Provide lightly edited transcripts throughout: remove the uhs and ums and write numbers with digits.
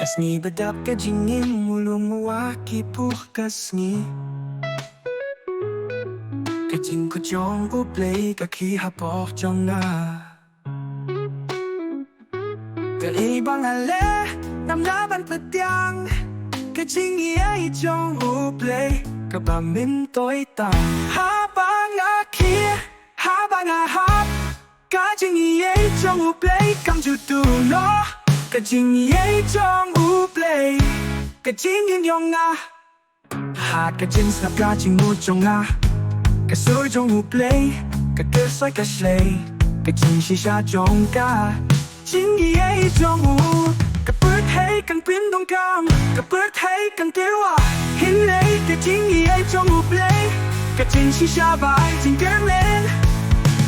Kasni bedap kajingin mulung mewaki puh kasni Kajing ko jong uplay kaki hapoh jong na Kaibang ale namnaban petiang Kajing iay jong uplay kabamin toy tang Habang aki habang ahap Kajing iay jong uplay kam jutu no Kajing iay jong uplay Kajing yin yong nga Ha kajing snap kajing mu jong nga Kasui jong uplay Kakasoi kashlay Kajing shisha jong ka Jing iay jong u Kaput hay kang pin dong kam Kaput hay kang kewa Hin lay Kajing iay jong uplay Kajing shisha bai jing kermen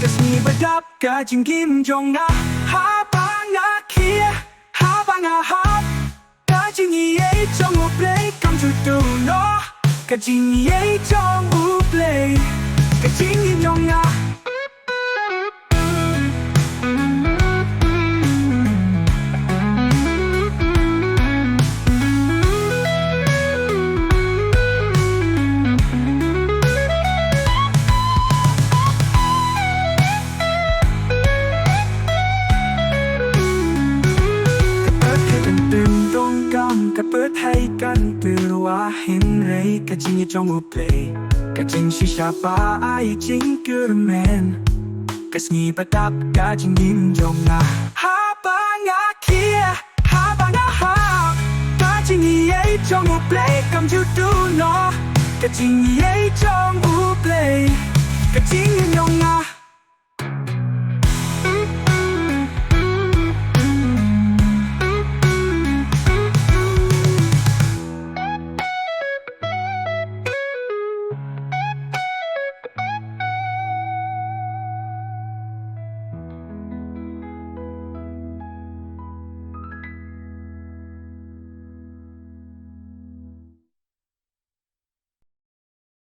Kasni badap kajing kim jong nga Ha ba nga kia Habang ahap Kajing iay jong uplay Kam jutu no Kajing iay jong uplay Kajing yin yong nga Kaput hay kan pilwa hin ray Kajing trong uplay Kajing shisha ba ay jing kermen Kasni badap kajing yin jong nga Habang akia habang ahap Kajing iay trong uplay kam jutu no Kajing iay trong uplay Kajing yin yong nga